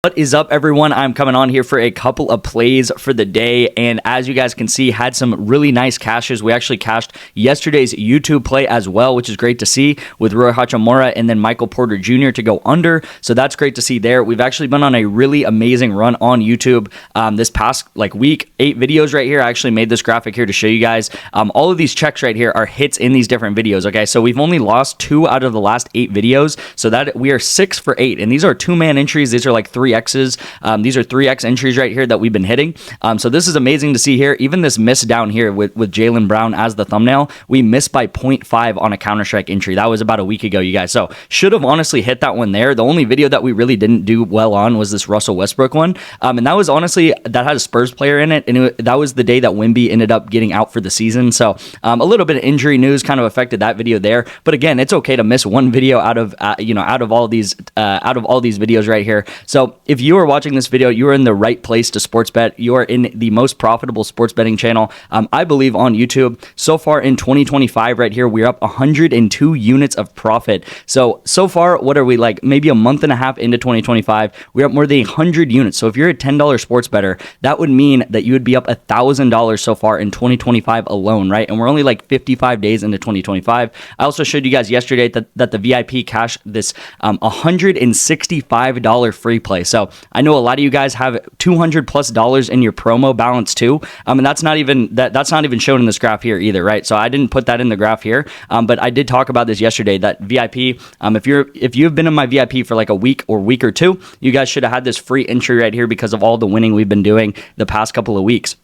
What is up, everyone? I'm coming on here for a couple of plays for the day, and as you guys can see, had some really nice cashes. We actually cashed yesterday's YouTube play as well, which is great to see, with Roy Hachimura and then Michael Porter Jr. to go under, so that's great to see there. We've actually been on a really amazing run on YouTube this past week. 8 videos right here. I actually made this graphic here to show you guys. All of these checks right here are hits in these different videos, okay? So we've only lost 2 out of the last 8 videos, so that we are 6 for 8, and these are 2-man entries. These are like 3X's. These are 3X entries right here that we've been hitting. So this is amazing to see here. Even this miss down here with Jaylen Brown as the thumbnail, we missed by 0.5 on a Counter-Strike entry. That was about a week ago, you guys. So should have honestly hit that one there. The only video that we really didn't do well on was this Russell Westbrook one. And that was honestly, that had a Spurs player in it. And that was the day that Wemby ended up getting out for the season. So a little bit of injury news kind of affected that video there. But again, it's okay to miss one video out of all these videos right here. So if you are watching this video, you are in the right place to sports bet. You are in the most profitable sports betting channel, I believe, on YouTube. So far in 2025 right here, we're up 102 units of profit. So far, what are we, like maybe a month and a half into 2025? We're up more than 100 units. So if you're a $10 sports better, that would mean that you would be up $1,000 so far in 2025 alone, right? And we're only like 55 days into 2025. I also showed you guys yesterday that the VIP cashed this $165 free play. So I know a lot of you guys have $200+ in your promo balance too, and that's not even shown in this graph here either, right? So I didn't put that in the graph here, but I did talk about this yesterday. That VIP, if you've been in my VIP for like a week or two, you guys should have had this free entry right here because of all the winning we've been doing the past couple of weeks.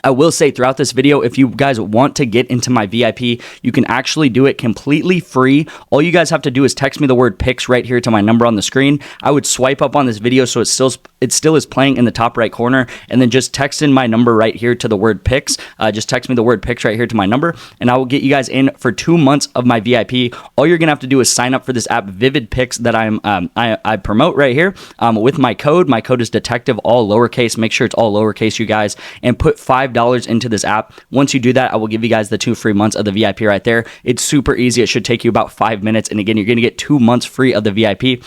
I will say throughout this video, if you guys want to get into my VIP, you can actually do it completely free. All you guys have to do is text me the word picks right here to my number on the screen. I would swipe up on this video so it still is playing in the top right corner, and then just text in my number right here to the word picks. Just text me the word picks right here to my number, and I will get you guys in for 2 months of my VIP. All you're gonna have to do is sign up for this app, Vivid Picks, that I promote right here with my code. My code is detective, all lowercase. Make sure it's all lowercase, you guys, and put $5 into this app. Once you do that, I will give you guys the 2 free months of the VIP right there. It's super easy. It should take you about 5 minutes. And again, you're going to get 2 months free of the VIP.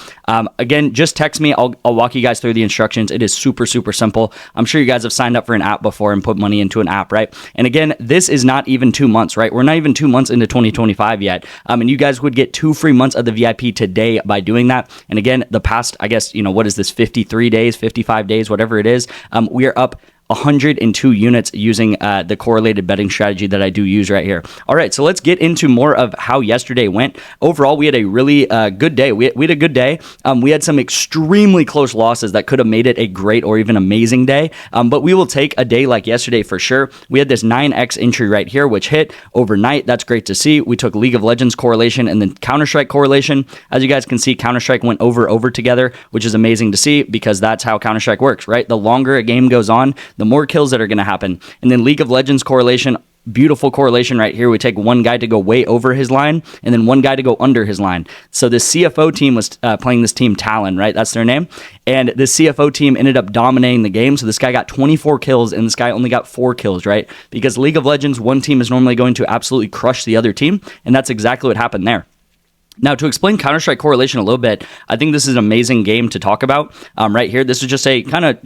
Again, just text me. I'll walk you guys through the instructions. It is super, super simple. I'm sure you guys have signed up for an app before and put money into an app, right? And again, this is not even 2 months, right? We're not even 2 months into 2025 yet. And you guys would get 2 free months of the VIP today by doing that. And again, the past, I guess, what is this, 53 days, 55 days, whatever it is, we are up 102 units using the correlated betting strategy that I do use right here. All right, so let's get into more of how yesterday went. Overall, we had a really good day. We had a good day. We had some extremely close losses that could have made it a great or even amazing day, but we will take a day like yesterday for sure. We had this 9X entry right here, which hit overnight. That's great to see. We took League of Legends correlation and then Counter-Strike correlation. As you guys can see, Counter-Strike went over together, which is amazing to see because that's how Counter-Strike works, right? The longer a game goes on, the more kills that are going to happen. And then League of Legends correlation, beautiful correlation right here. We take one guy to go way over his line and then one guy to go under his line. So the CFO team was playing this team Talon, right? That's their name. And the CFO team ended up dominating the game. So this guy got 24 kills and this guy only got 4 kills, right? Because League of Legends, one team is normally going to absolutely crush the other team. And that's exactly what happened there. Now, to explain Counter-Strike correlation a little bit, I think this is an amazing game to talk about right here. This is just a kind of,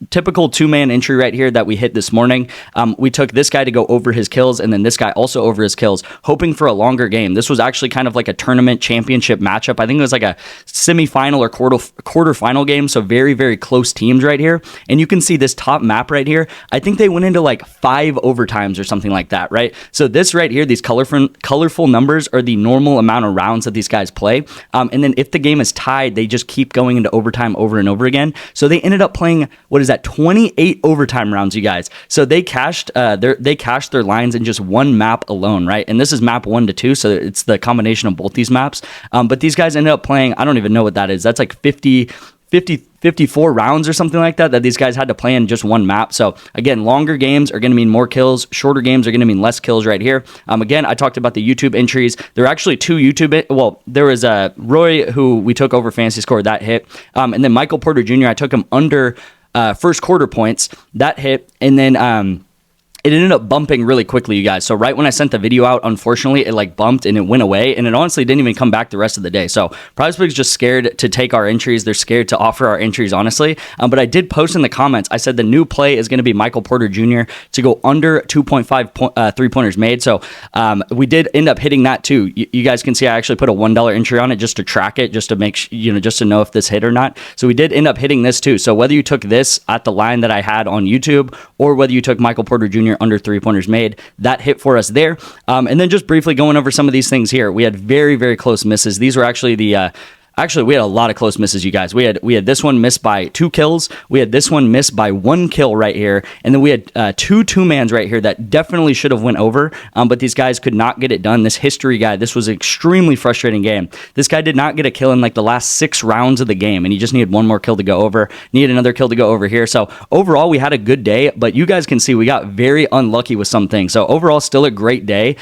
typical 2-man entry right here that we hit this morning. We took this guy to go over his kills and then this guy also over his kills, hoping for a longer game. This was actually kind of like a tournament championship matchup. I think it was like a semifinal or quarterfinal game, so very, very close teams right here. And you can see this top map right here. I think they went into like 5 overtimes or something like that, right? So this right here, these colorful numbers are the normal amount of rounds that these guys play. And then if the game is tied, they just keep going into overtime over and over again. So they ended up playing, 28 overtime rounds, you guys. So they cashed their lines in just one map alone, right? And this is map 1 to 2, so it's the combination of both these maps. But these guys ended up playing, I don't even know what that is. That's like 54 rounds or something like that these guys had to play in just one map. So again, longer games are going to mean more kills. Shorter games are going to mean less kills right here. Again, I talked about the YouTube entries. There are actually 2 YouTube. There was Roy, who we took over fantasy score, that hit. And then Michael Porter Jr., I took him under first quarter points. That hit. And then it ended up bumping really quickly, you guys. So right when I sent the video out, unfortunately, it like bumped and it went away, and it honestly didn't even come back the rest of the day. So Prizepicks just scared to take our entries. They're scared to offer our entries, honestly. But I did post in the comments, I said the new play is going to be Michael Porter Jr. to go under 2.5 three-pointers made. So we did end up hitting that too. You guys can see I actually put a $1 entry on it just to track it, just to make just to know if this hit or not. So we did end up hitting this too. So whether you took this at the line that I had on YouTube, or whether you took Michael Porter Jr. under three-pointers made, that hit for us there. And then just briefly going over some of these things here, we had very, very close misses. These were actually the actually, we had a lot of close misses, you guys. We had this one missed by 2 kills. We had this one missed by 1 kill right here. And then we had two-mans right here that definitely should have went over, but these guys could not get it done. This history guy, this was an extremely frustrating game. This guy did not get a kill in like the last 6 rounds of the game, and he just needed 1 more kill to go over. Needed another kill to go over here. So overall, we had a good day, but you guys can see we got very unlucky with some things. So overall, still a great day,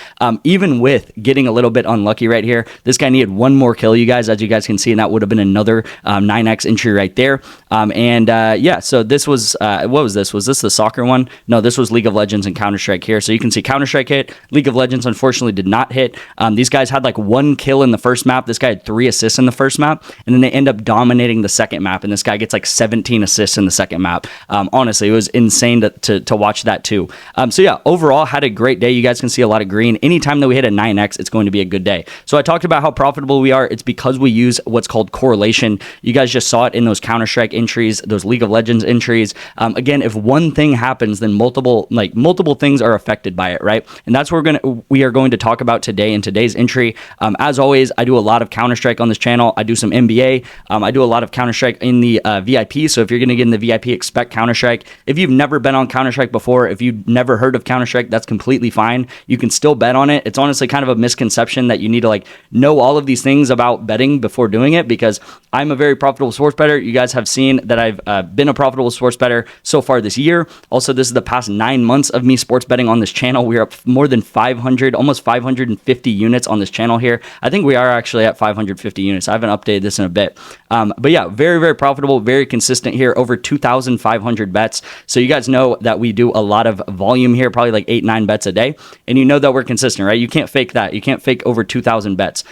even with getting a little bit unlucky right here. This guy needed 1 more kill, you guys, as you guys can see, and that would have been another 9x entry right there. Yeah, so this was, what was this? Was this the soccer one? No, this was League of Legends and Counter-Strike here. So you can see Counter-Strike hit. League of Legends, unfortunately, did not hit. These guys had like 1 kill in the first map. This guy had 3 assists in the first map, and then they end up dominating the second map, and this guy gets like 17 assists in the second map. Honestly, it was insane to watch that too. So yeah, overall, had a great day. You guys can see a lot of green. Anytime that we hit a 9x, it's going to be a good day. So I talked about how profitable we are. It's because we use what's called correlation. You guys just saw it in those Counter-Strike entries, those League of Legends entries. Again, if one thing happens, then multiple things are affected by it, right? And that's what we are going to talk about today in today's entry. As always, I do a lot of Counter-Strike on this channel. I do some NBA. I do a lot of Counter-Strike in the VIP. So if you're going to get in the VIP, expect Counter-Strike. If you've never been on Counter-Strike before, if you've never heard of Counter-Strike, that's completely fine. You can still bet on it. It's honestly kind of a misconception that you need to like know all of these things about betting before doing it, because I'm a very profitable sports bettor. You guys have seen that I've been a profitable sports bettor so far this year. Also, this is the past 9 months of me sports betting on this channel. We're up more than 500, almost 550 units on this channel here. I think we are actually at 550 units. I haven't updated this in a bit. But yeah, very, very profitable, very consistent here, over 2,500 bets. So you guys know that we do a lot of volume here, probably like 8-9 bets a day. And you know that we're consistent, right? You can't fake that. You can't fake over 2,000 bets.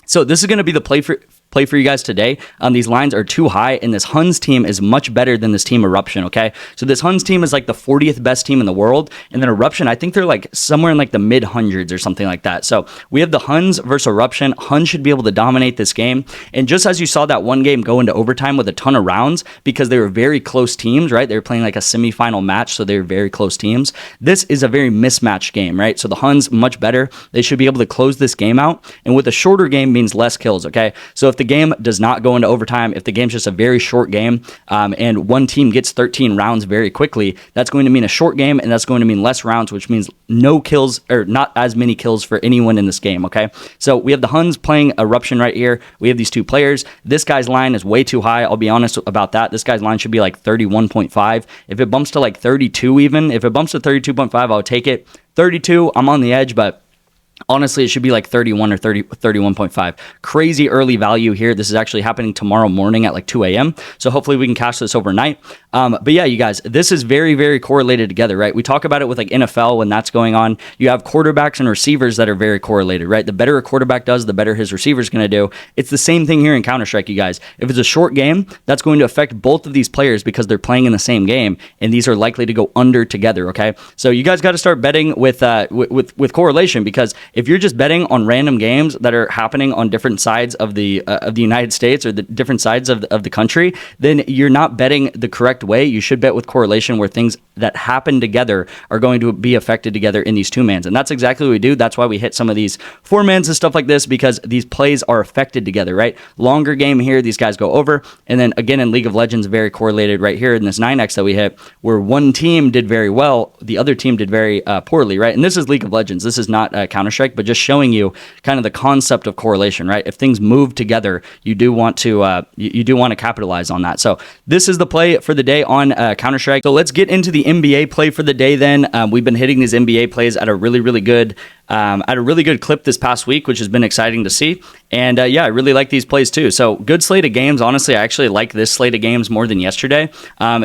So this is going to be the play for you guys today. These lines are too high, and this Huns team is much better than this team Eruption, okay? So this Huns team is like the 40th best team in the world, and then Eruption, I think they're like somewhere in like the mid-hundreds or something like that. So we have the Huns versus Eruption. Huns should be able to dominate this game, and just as you saw that one game go into overtime with a ton of rounds, because they were very close teams, right? They were playing like a semifinal match, so they were very close teams. This is a very mismatched game, right? So the Huns, much better. They should be able to close this game out, and with a shorter game means less kills, okay? So if the game does not go into overtime, if the game's just a very short game, and one team gets 13 rounds very quickly, that's going to mean a short game, and that's going to mean less rounds, which means no kills, or not as many kills for anyone in this game, okay? So we have the Huns playing Eruption right here. We have these two players. This guy's line is way too high. I'll be honest about that. This guy's line should be like 31.5. If it bumps to like 32 even, if it bumps to 32.5, I'll take it. 32, I'm on the edge, but honestly, it should be like 31 or 31.5. Crazy early value here. This is actually happening tomorrow morning at like 2 a.m. So hopefully we can cash this overnight. But yeah, you guys, this is very, very correlated together, right? We talk about it with like NFL when that's going on. You have quarterbacks and receivers that are very correlated, right? The better a quarterback does, the better his receiver is going to do. It's the same thing here in Counter-Strike, you guys. If it's a short game, that's going to affect both of these players because they're playing in the same game, and these are likely to go under together, okay? So you guys got to start betting with correlation, because if you're just betting on random games that are happening on different sides of the United States or the different sides of the country, then you're not betting the correct way. You should bet with correlation, where things that happen together are going to be affected together in these 2-mans. And that's exactly what we do. That's why we hit some of these 4-mans and stuff like this, because these plays are affected together, right? Longer game here, these guys go over. And then again, in League of Legends, very correlated right here in this 9x that we hit, where one team did very well, the other team did very poorly, right? And this is League of Legends. This is not Counter-Strike, but just showing you kind of the concept of correlation, right? If things move together, you do want to capitalize on that. So this is the play for the day on Counter-Strike. So let's get into the NBA play for the day then. We've been hitting these NBA plays at a really, really good at a really good clip this past week, which has been exciting to see. And yeah, I really like these plays too. So good slate of games. Honestly, I actually like this slate of games more than yesterday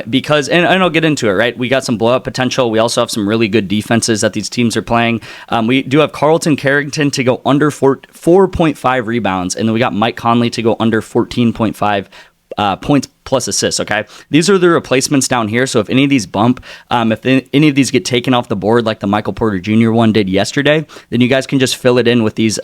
because, and I'll get into it, right? We got some blowout potential. We also have some really good defenses that these teams are playing. We do have Carrington to go under 4.5 rebounds, and then we got Mike Conley to go under 14.5 points plus assists. Okay, these are the replacements down here. So if any of these bump, if any of these get taken off the board, like the Michael Porter Jr. one did yesterday, then you guys can just fill it in with these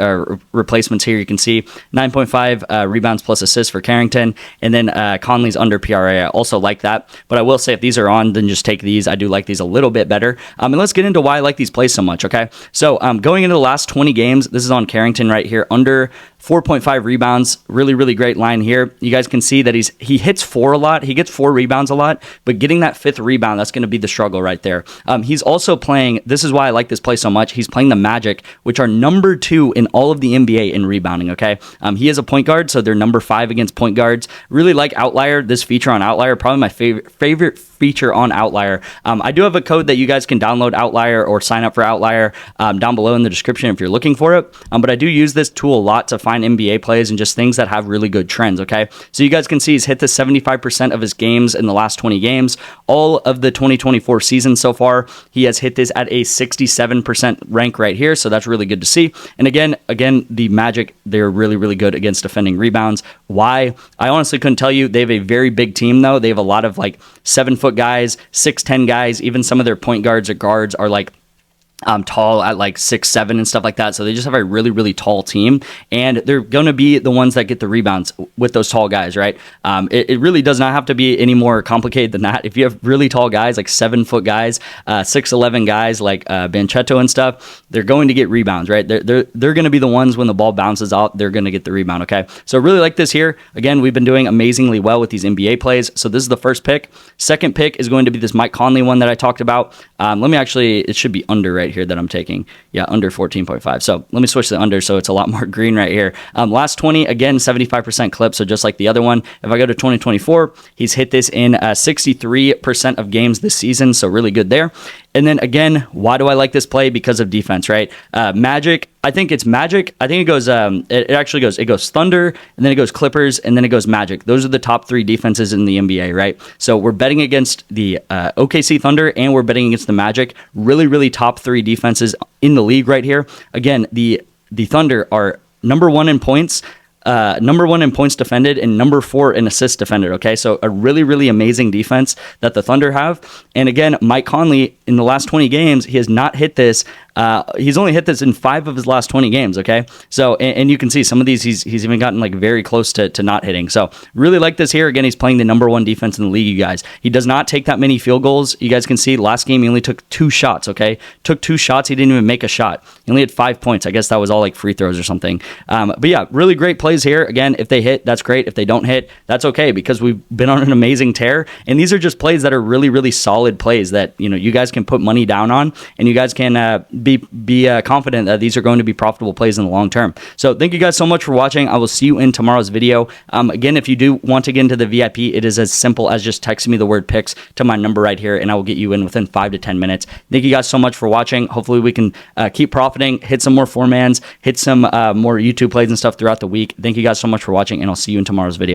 replacements here. You can see 9.5 rebounds plus assists for Carrington, and then Conley's under PRA. I also like that, but I will say if these are on, then just take these. I do like these a little bit better. And let's get into why I like these plays so much. Okay, so going into the last 20 games, this is on Carrington right here, under 4.5 rebounds. Really great line here. You guys can see that he hits 4 a lot. He gets 4 rebounds a lot, but getting that 5th rebound, that's going to be the struggle right there. He's also playing, this is why I like this play so much, he's playing the Magic, which are number 2 in all of the NBA in rebounding, okay? He is a point guard, so they're number 5 against point guards. Really like Outlier, this feature on Outlier, probably my favorite feature on Outlier. I do have a code that you guys can download Outlier or sign up for Outlier down below in the description if you're looking for it. But I do use this tool a lot to find NBA plays and just things that have really good trends, okay? So you guys can see he's hit the 75% of his games in the last 20 games. All of the 2024 season so far, he has hit this at a 67% rank right here, so that's really good to see. And again, the Magic, they're really good against defending rebounds. Why? I honestly couldn't tell you. They have a very big team, though. They have a lot of like 7-foot guys, 6'10 guys. Even some of their point guards or guards are like tall at like 6'7" and stuff like that. So they just have a really tall team, and they're going to be the ones that get the rebounds with those tall guys, right? It really does not have to be any more complicated than that. If you have really tall guys, like 7-foot guys, 6'11" guys like Banchetto and stuff, they're going to get rebounds, right? They're going to be the ones when the ball bounces out, they're going to get the rebound, okay? So really like this here. Again, we've been doing amazingly well with these NBA plays. So this is the first pick. Second pick is going to be this Mike Conley one that I talked about. Let me actually, it should be under right here that I'm taking. Yeah, under 14.5. So let me switch the under so it's a lot more green right here. Last 20, again, 75% clip. So just like the other one, if I go to 2024, he's hit this in 63% of games this season. So really good there. And then again, why do I like this play? Because of defense, right? Magic, I think it's Magic. I think it goes, it goes Thunder, and then it goes Clippers, and then it goes Magic. Those are the top 3 defenses in the NBA, right? So we're betting against the OKC Thunder, and we're betting against the Magic. Really top 3 defenses in the league right here. Again, the Thunder are number 1 in points, number 1 in points defended, and number 4 in assists defended, okay? So a really amazing defense that the Thunder have. And again, Mike Conley, in the last 20 games, he has not hit this. He's only hit this in 5 of his last 20 games, okay? So, and you can see some of these, he's even gotten like very close to not hitting. So really like this here. Again, he's playing the number 1 defense in the league, you guys. He does not take that many field goals. You guys can see last game he only took 2 shots, okay? Took 2 shots. He didn't even make a shot. He only had 5 points. I guess that was all like free throws or something. But yeah, really great plays here. Again, if they hit, that's great. If they don't hit, that's okay, because we've been on an amazing tear. And these are just plays that are really solid plays that, you know, you guys can put money down on, and you guys can be confident that these are going to be profitable plays in the long term. So thank you guys so much for watching. I will see you in tomorrow's video. Again, if you do want to get into the VIP, it is as simple as just texting me the word picks to my number right here, and I will get you in within 5 to 10 minutes. Thank you guys so much for watching. Hopefully we can keep profiting, hit some more 4-mans, hit some more YouTube plays and stuff throughout the week. Thank you guys so much for watching, and I'll see you in tomorrow's video.